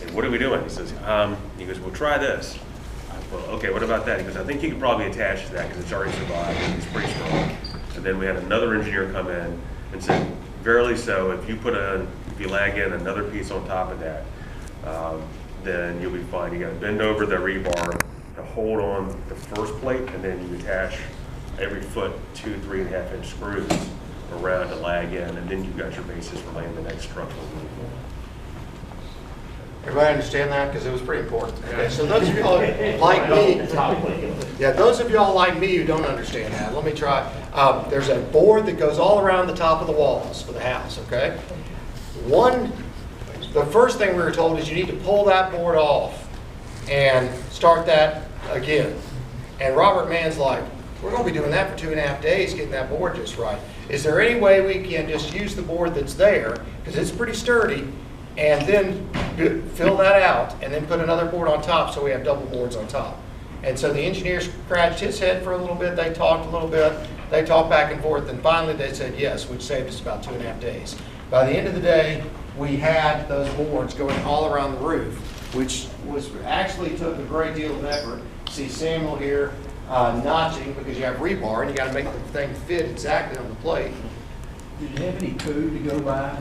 said, what are we doing? He goes, well, try this. Well, okay, what about that? He goes, I think you could probably attach to that because it's already survived and it's pretty strong. And then we had another engineer come in and said, verily so, if you lag in another piece on top of that, then you'll be fine. You got to bend over the rebar to hold on the first plate, and then you attach every foot 2 3.5 inch screws around to lag in, and then you've got your basis for laying the next structural roof. Everybody understand that? Because it was pretty important. Okay, so those of y'all like me, yeah, those of y'all like me who don't understand that, let me try. There's a board that goes all around the top of the walls for the house, okay? The first thing we were told is you need to pull that board off and start that again. And Robert Mann's like, we're going to be doing that for 2.5 days, getting that board just right. Is there any way we can just use the board that's there, because it's pretty sturdy, and then fill that out, and then put another board on top so we have double boards on top? And so the engineer scratched his head for a little bit, they talked a little bit, they talked back and forth, and finally they said yes, which saved us about 2.5 days. By the end of the day, we had those boards going all around the roof, which actually took a great deal of effort. See Samuel here notching, because you have rebar and you got to make the thing fit exactly on the plate. Did you have any code to go by?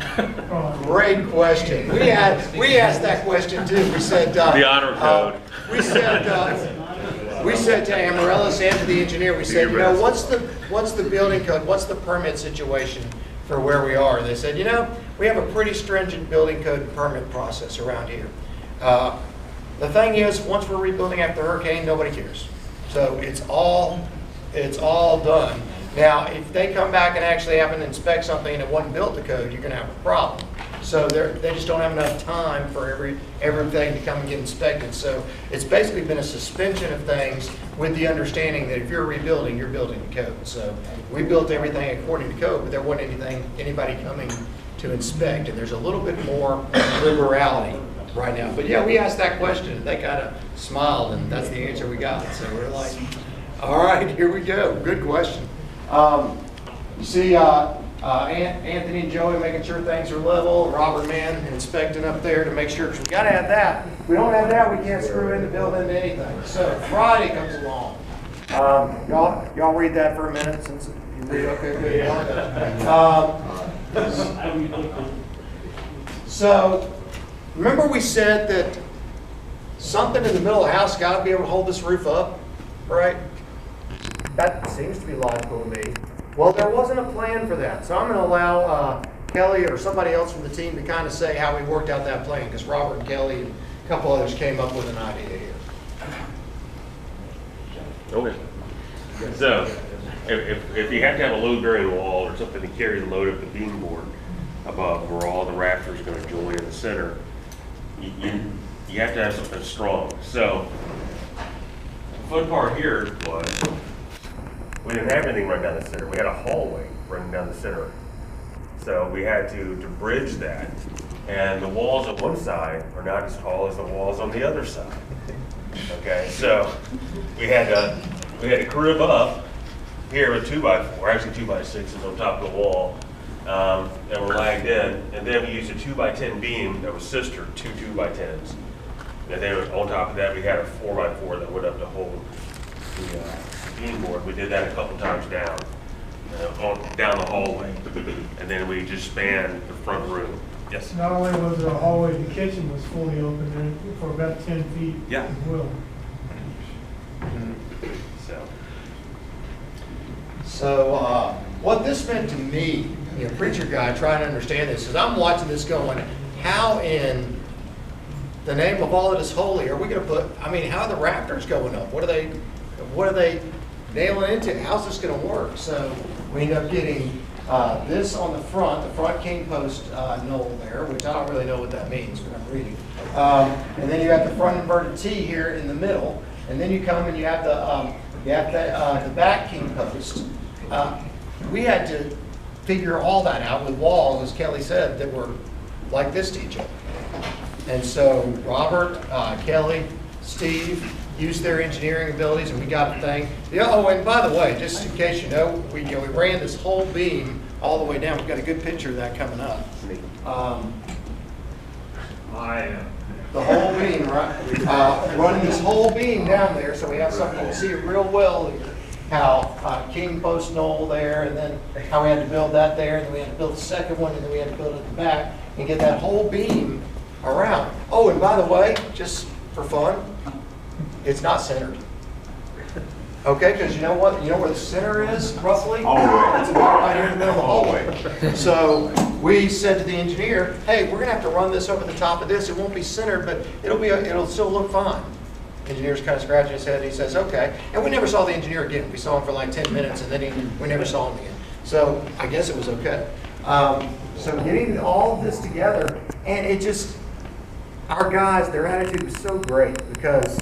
Great question. We asked that question too. We said the honor code. We said to Amarellis and to the engineer, we said, you know, what's the building code? What's the permit situation for where we are? They said, you know, we have a pretty stringent building code and permit process around here. The thing is, once we're rebuilding after the hurricane, nobody cares. So it's all done. Now, if they come back and actually happen to inspect something and it wasn't built to code, you're going to have a problem. So they just don't have enough time for everything to come and get inspected. So it's basically been a suspension of things with the understanding that if you're rebuilding, you're building to code. So we built everything according to code, but there wasn't anybody coming to inspect, and there's a little bit more liberality right now. But yeah, we asked that question, and they kind of smiled, and that's the answer we got. So we're like, all right, here we go. Good question. You see Anthony and Joey making sure things are level. Robert Mann inspecting up there to make sure, because we got to have that. If we don't have that, we can't screw in the building to anything. So Friday comes along. Y'all read that for a minute since you read. Okay, good. So remember we said that something in the middle of the house got to be able to hold this roof up, right? That seems to be logical to me. Well, there wasn't a plan for that. So I'm going to allow Kelly or somebody else from the team to kind of say how we worked out that plan, because Robert and Kelly and a couple others came up with an idea here. Okay. So if you have to have a load-bearing wall or something to carry the load of the beam board above where all the rafters are going to join in the center, you have to have something strong. So the fun part here was we didn't have anything running down the center. We had a hallway running down the center. So we had to bridge that. And the walls on one side are not as tall as the walls on the other side. Okay, so we had to crib up here with 2x4, actually 2x6s on top of the wall, and we're lagged in. And then we used a 2x10 beam that was sister to 2x10s. And then on top of that, we had a 4x4 that went up to hold the beam board. We did that a couple times down the hallway, and then we just spanned the front room. Yes. Not only was the hallway, the kitchen was fully open there for about 10 feet Yeah. as well. So what this meant to me, preacher guy trying to understand this, is I'm watching this going, how in the name of all that is holy are we going to put, how are the rafters going up? What are they nailing into? How's this going to work? So we end up getting this on the front king post knoll there, which I don't really know what that means, but I'm reading. And then you have the front inverted T here in the middle, and then you come and you have the back king post. We had to figure all that out with walls, as Kelly said, that were like this to each other. And so Robert, Kelly, Steve used their engineering abilities, and we got the thing. Oh, and by the way, just in case you know, we ran this whole beam all the way down. We've got a good picture of that coming up. The whole beam, right? Running this whole beam down there, so we have something to see real well. How King Post Knoll there, and then how we had to build that there, and then we had to build the second one, and then we had to build it at the back, and get that whole beam around. Oh, and by the way, just for fun, it's not centered. Okay, because you know what? You know where the center is, roughly? Hallway. It's about right here in the middle of the hallway. So we said to the engineer, hey, we're going to have to run this over the top of this. It won't be centered, but it'll still look fine. Engineer's kind of scratching his head, and he says, okay. And we never saw the engineer again. We saw him for like 10 minutes, and then we never saw him again. So I guess it was okay. So getting all of this together, and it just, our guys, their attitude was so great, because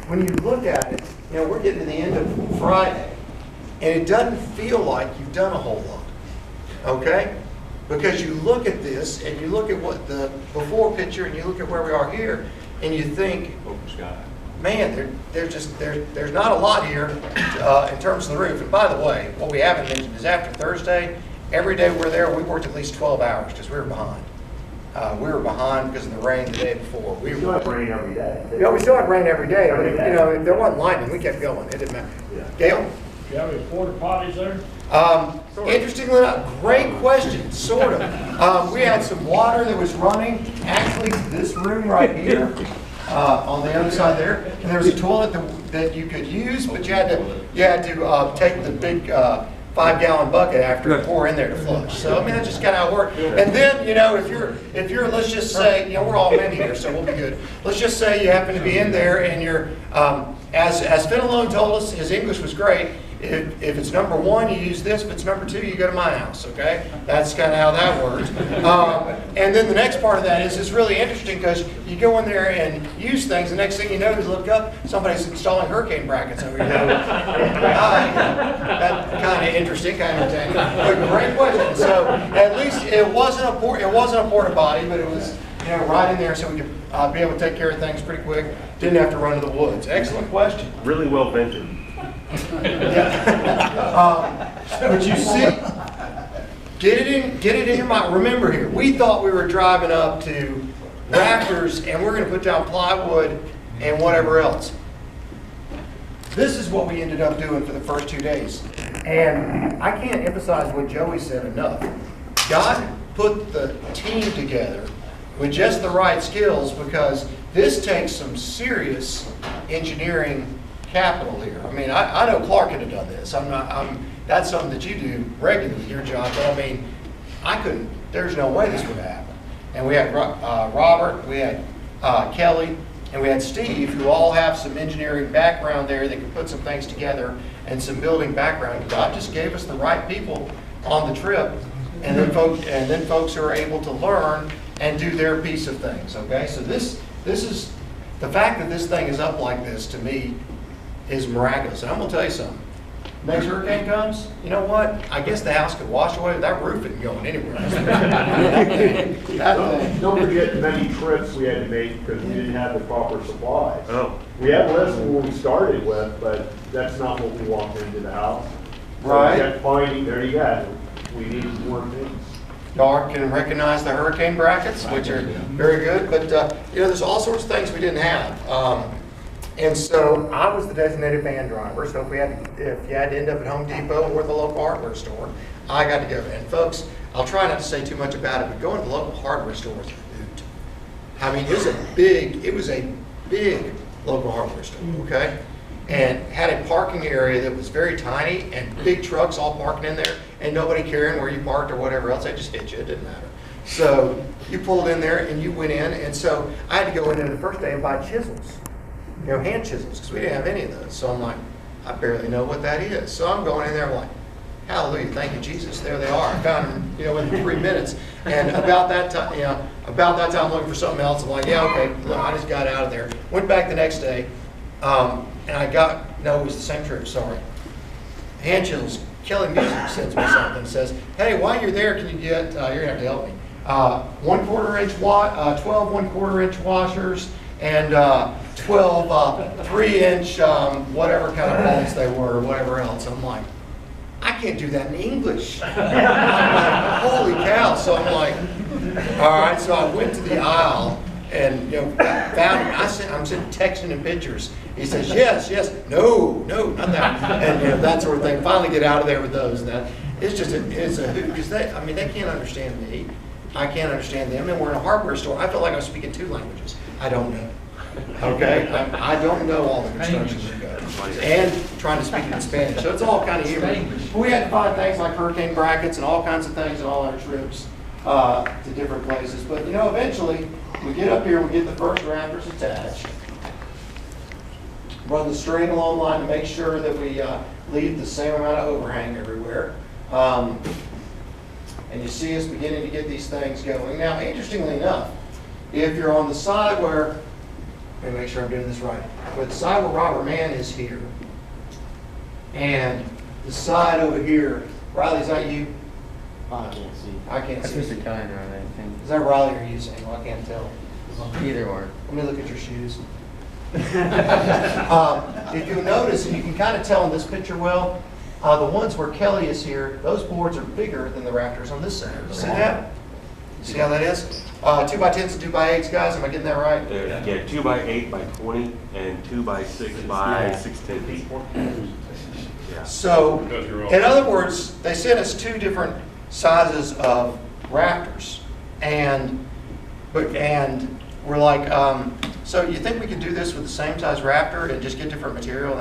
when you look at it, you know, we're getting to the end of Friday, and it doesn't feel like you've done a whole lot, okay? Because you look at this, and you look at what the before picture, and you look at where we are here, and you think, man, there's not a lot here in terms of the roof. And by the way, what we haven't mentioned is after Thursday, every day we're there, we worked at least 12 hours because we were behind. We were behind because of the rain the day before. We still had rain every day. You know, we still had rain every day, but if, you know, if there wasn't lightning, we kept going. It didn't matter. Yeah. Gail? Do you have any porta potties there? Interestingly enough, great question, sort of. We had some water that was running, actually to this room right here, on the other side there, and there was a toilet that you could use, but you had to take the big 5-gallon bucket after and pour in there to flush. So I mean, that's just kind of how it worked. And then, you know, if you're let's just say, you know, we're all men here, so we'll be good. Let's just say you happen to be in there and you're as Fenelon told us, his English was great. If it's number 1, you use this. If it's number 2, you go to my house, okay? That's kind of how that works. And then the next part of that is it's really interesting because you go in there and use things. The next thing you know is look up, somebody's installing hurricane brackets over here. That's kind of interesting, kind of entertaining. But great question. So at least it wasn't a porta potty, but it was, you know, right in there so we could be able to take care of things pretty quick. Didn't have to run to the woods. Excellent question. Really well vented. But you see, get it in your mind. Remember here, we thought we were driving up to rafters and we're going to put down plywood and whatever else. This is what we ended up doing for the first 2 days. And I can't emphasize what Joey said enough. God put the team together with just the right skills, because this takes some serious engineering capital here. I mean, I know Clark could have done this. That's something that you do regularly, your job. But I mean, I couldn't. There's no way this would happen. And we had Robert, we had Kelly, and we had Steve, who all have some engineering background there that could put some things together and some building background. God just gave us the right people on the trip, and then folks who are able to learn and do their piece of things. Okay, so this is the fact that this thing is up like this, to me, is miraculous. And I'm going to tell you something. Next hurricane comes, you know what? I guess the house could wash away. That roof isn't going anywhere. Don't forget the many trips we had to make because we didn't have the proper supplies. Oh. We had less than what we started with, but that's not what we walked into the house. So Right. we kept finding, there you go. We needed more things. Y'all can recognize the hurricane brackets, which are very good. But, you know, there's all sorts of things we didn't have. And so I was the designated van driver. So if you had to end up at Home Depot or the local hardware store, I got to go. And folks, I'll try not to say too much about it, but going to the local hardware store was a hoot. I mean, it was a big local hardware store, okay? And had a parking area that was very tiny and big trucks all parking in there and nobody caring where you parked or whatever else. They just hit you. It didn't matter. So you pulled in there and you went in. And so I had to go in there the first day and buy chisels. You know, hand chisels, because we didn't have any of those. So I'm like, I barely know what that is. So I'm going in there, I'm like, hallelujah, thank you, Jesus. There they are. I found them, you know, within 3 minutes. And about that time, I'm looking for something else. I'm like, yeah, okay, look, I just got out of there. Went back the next day, and no, it was the same trip, sorry. Hand chisels. Kelly Music sends me something, says, hey, while you're there, can you get, you're gonna have to help me, 1/4 inch 12 1/4 inch washers, and 12 3-inch whatever kind of bolts they were, or whatever else. I'm like, I can't do that in English. I'm like, holy cow. So I'm like, all right. So I went to the aisle, and found him. I'm sitting texting him pictures. He says, yes, no, not that. And that sort of thing. Finally get out of there with those. And that. It's just, it's a hoot, because they can't understand me. I can't understand them. And we're in a hardware store. I feel like I'm speaking 2 languages. I don't know. Okay? I don't know all the construction lingo. And trying to speak it in Spanish. So it's all kind of humor. We had to find things like hurricane brackets and all kinds of things on all our trips to different places. But eventually we get up here, we get the first rafters attached. Run the string along the line to make sure that we leave the same amount of overhang everywhere. And you see us beginning to get these things going. Now, interestingly enough, if you're on the side where, let me make sure I'm doing this right, but the side where Robert Mann is here, and the side over here, Riley, is that you? I can't see. I can't That's see. Mr. Tyner, I think. Is that Riley or you saying? Well, I can't tell. Either or. Let me look at your shoes. If you'll notice, and you can kind of tell in this picture well, the ones where Kelly is here, those boards are bigger than the rafters on this side. See that? See how that is? 2x10s and 2x8s, guys. Am I getting that right? Yeah, 2x8 by 20 and 2x6 by 16 feet. Yeah. So, in other words, they sent us 2 different sizes of rafters, and we're like, so you think we could do this with the same size rafter and just get different material?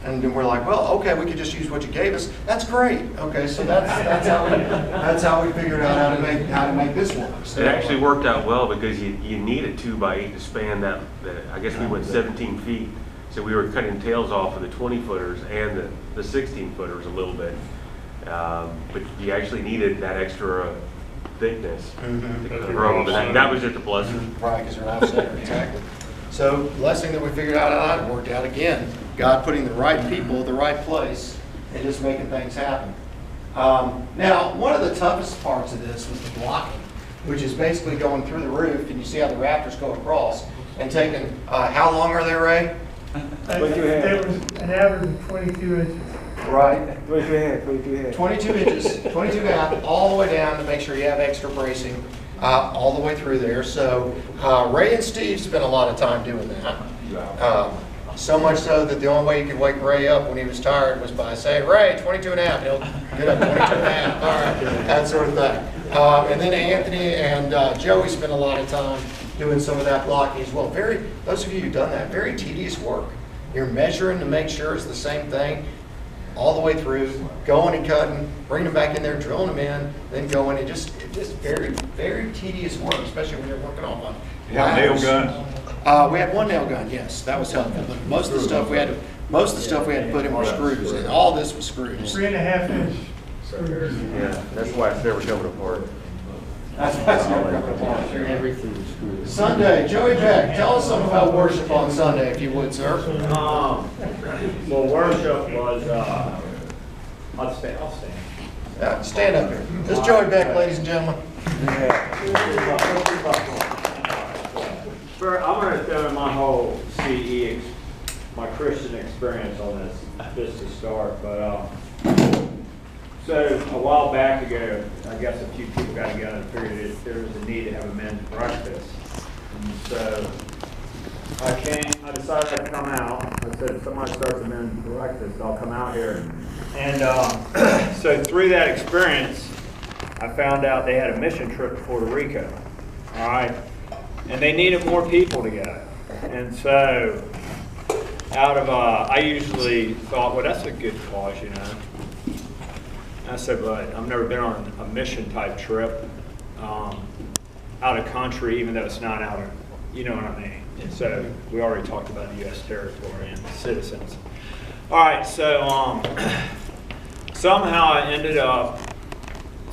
And then we're like, well, okay, we could just use what you gave us. That's great. Okay, so that's how we figured out how to make this work. So, It actually worked out well because you need a 2x8 to span that. I guess we went 17 feet, so we were cutting tails off of the 20-footers and the 16-footers a little bit, but you actually needed that extra thickness to cover them. And that was just a blessing. Right, because they're offset, exactly. So, blessing that we figured out how it worked out again. God putting the right people at the right place and just making things happen. Now, one of the toughest parts of this was the blocking, which is basically going through the roof, and you see how the rafters go across, and taking, how long are they, Ray? There was an average of 22 inches. Right. 22 inches. 22 out, all the way down to make sure you have extra bracing all the way through there. So Ray and Steve spent a lot of time doing that. So much so that the only way you could wake Ray up when he was tired was by saying, Ray, 22 and a half. He'll get up 22 and a half. All right, that sort of thing. And then Anthony and Joey spent a lot of time doing some of that blocking as well. Those of you who've done that, very tedious work. You're measuring to make sure it's the same thing all the way through, going and cutting, bringing them back in there, drilling them in, then going. It just very, very tedious work, especially when you're working off on Nail gun? We had 1 nail gun, yes, that was helpful. But most of the stuff we had to put in were screws, and all this was screws. 3.5 inch screws. Yeah, that's why it's never coming apart. That's never coming apart. Everything is screwed. Sunday, Joey Beck, tell us something about worship on Sunday, if you would, sir. Well, worship was, I'll stand. Yeah, stand up here. This is Joey Beck, ladies and gentlemen. I'm going to throw in my whole CE, my Christian experience on this, just to start. But so a while back ago, I guess a few people got together and figured there was a need to have a men's breakfast. And so I decided to come out. I said, if somebody starts a men's breakfast, I'll come out here. And so through that experience, I found out they had a mission trip to Puerto Rico. All right. And they needed more people to go. And so I usually thought, well, that's a good cause, you know. And I said, but I've never been on a mission type trip out of country, even though it's not out of, you know what I mean. And so we already talked about the U.S. territory and citizens. All right, so somehow I ended up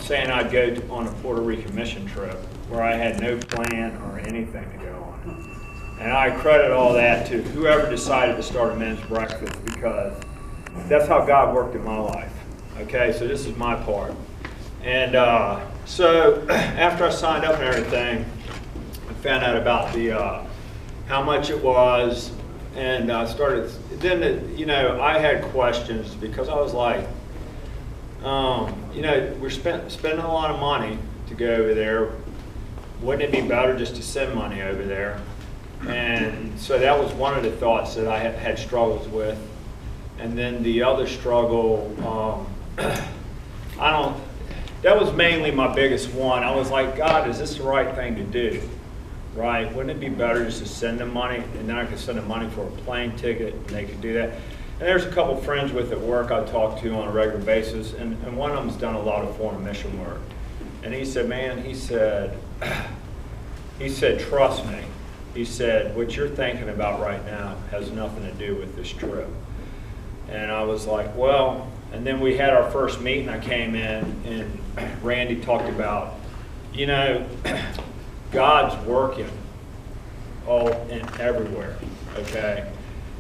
saying I'd go on a Puerto Rican mission trip where I had no plan or anything to go on. And I credit all that to whoever decided to start a men's breakfast, because that's how God worked in my life. Okay, so this is my part. And so after I signed up and everything, I found out about the how much it was, and started. Then I had questions, because I was like, we're spending a lot of money to go over there. wouldn't it be better just to send money over there? And so that was one of the thoughts that I had struggles with. And then the other struggle, that was mainly my biggest one. I was like, God, is this the right thing to do? Right? Wouldn't it be better just to send them money, and then I could send them money for a plane ticket, and they could do that? And there's a couple friends with at work I talk to on a regular basis, and one of them's done a lot of foreign mission work. And he said, man, he said, trust me. He said, what you're thinking about right now has nothing to do with this trip. And I was like, well, and then we had our first meeting. I came in, and Randy talked about, you know, God's working all and everywhere, okay?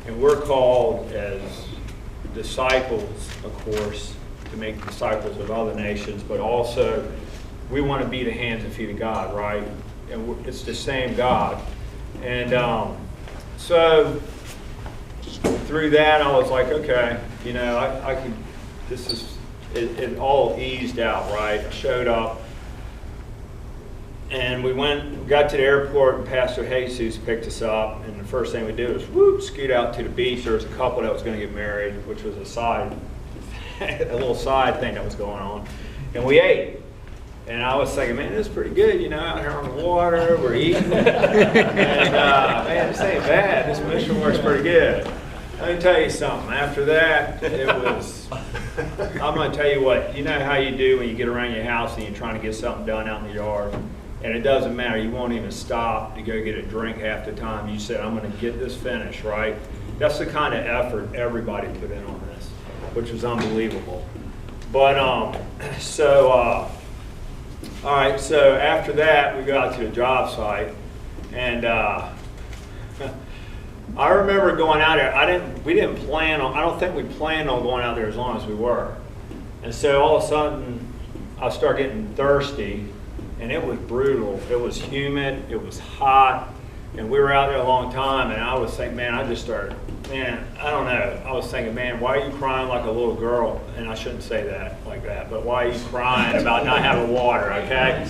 And we're called as disciples, of course, to make disciples of other nations, but also we want to be the hands and feet of God, right? And it's the same God. And so through that, I was like, okay, you know, I could, it all eased out, right? I showed up. And we got to the airport, and Pastor Jesus picked us up, and the first thing we did was scoot out to the beach. There was a couple that was going to get married, which was a little side thing that was going on. And we ate. And I was thinking, man, this is pretty good, you know, out here on the water, we're eating. And man, this ain't bad. This mission works pretty good. Let me tell you something. After that, I'm going to tell you what, you know how you do when you get around your house and you're trying to get something done out in the yard? And it doesn't matter. You won't even stop to go get a drink half the time. You said, I'm going to get this finished, right? That's the kind of effort everybody put in on this, which was unbelievable. But, all right, so after that, we got to the job site. And I remember going out there. I don't think we planned on going out there as long as we were. And so all of a sudden, I start getting thirsty. And it was brutal. It was humid. It was hot. And we were out there a long time. And I was thinking, man, I don't know. I was thinking, man, why are you crying like a little girl? And I shouldn't say that like that. But why are you crying about not having water, okay?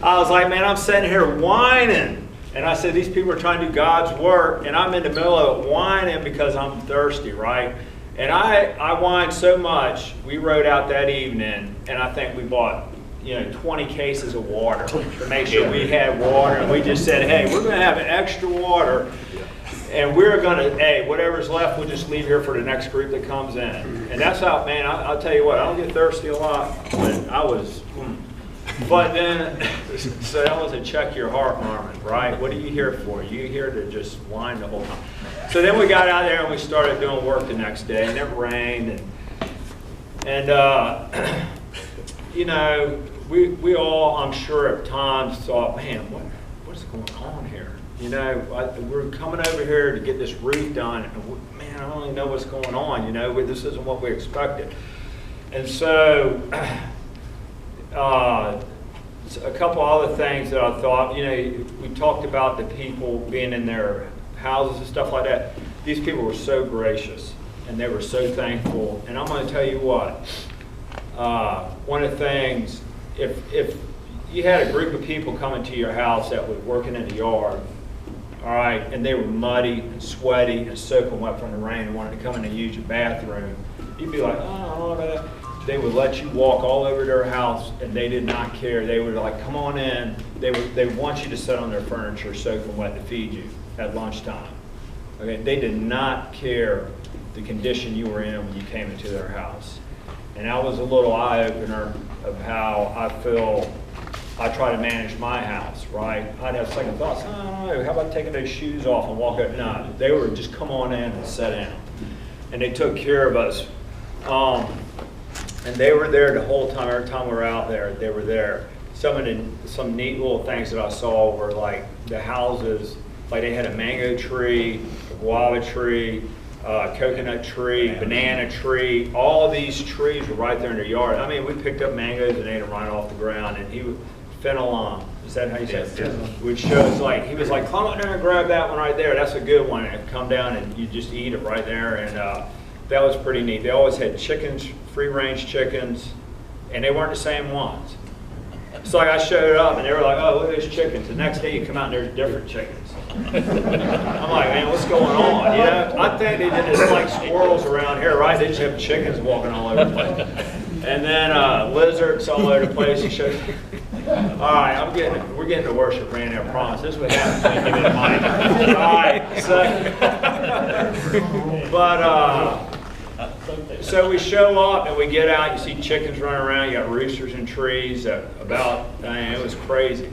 I was like, man, I'm sitting here whining. And I said, these people are trying to do God's work. And I'm in the middle of it whining because I'm thirsty, right? And I whined so much. We rode out that evening. And I think we bought 20 cases of water to make sure we had water. And we just said, hey, we're going to have extra water. And we're going to, hey, whatever's left, we'll just leave here for the next group that comes in. And that's how, man, I'll tell you what, I don't get thirsty a lot. But I was, but then, so that was a check your heart moment, right? What are you here for? You here to just whine the whole time. So then we got out there and we started doing work the next day. And it rained. And you know, we all, I'm sure, at times thought, man, what's going on here? You know, we're coming over here to get this roof done, and man, I don't even know what's going on. You know, this isn't what we expected. And so, a couple other things that I thought, you know, we talked about the people being in their houses and stuff like that. These people were so gracious, and they were so thankful. And I'm going to tell you what. One of the things, if you had a group of people coming to your house that were working in the yard, all right, and they were muddy and sweaty and soaking wet from the rain and wanted to come in and use your bathroom, you'd be like, oh, they would let you walk all over their house, and they did not care. They would like, come on in. They want you to sit on their furniture soaking wet to feed you at lunchtime. Okay, they did not care the condition you were in when you came into their house. And that was a little eye-opener of how I feel I try to manage my house, right? I'd have second thoughts, oh, how about taking those shoes off and walk out? No, they were just come on in and sit down. And they took care of us. And they were there the whole time. Every time we were out there, they were there. Some neat little things that I saw were like the houses, like they had a mango tree, a guava tree, coconut tree, banana tree. All of these trees were right there in their yard. I mean, we picked up mangoes and ate them right off the ground. And he would, fennel, is that how you say it? Yes. Which shows like, he was like, climb up there and grab that one right there. That's a good one. And come down and you just eat it right there. And that was pretty neat. They always had chickens, free-range chickens, and they weren't the same ones. So like I showed up and they were like, oh, look at these chickens. The next day you come out and there's different chickens. I'm like, man, what's going on? You know, I think they did just like squirrels around here, right? They just have chickens walking all over the place. And then lizards all over the place. He showed. All right, we're getting to worship, Randy, I promise. This is what happens when you give me the money. All right, so we show up and we get out, you see chickens running around, you got roosters in trees, it was crazy.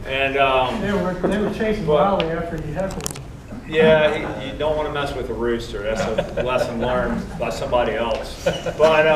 And They were chasing Wiley after you heckled them. yeah, you don't want to mess with a rooster. That's a lesson learned by somebody else. But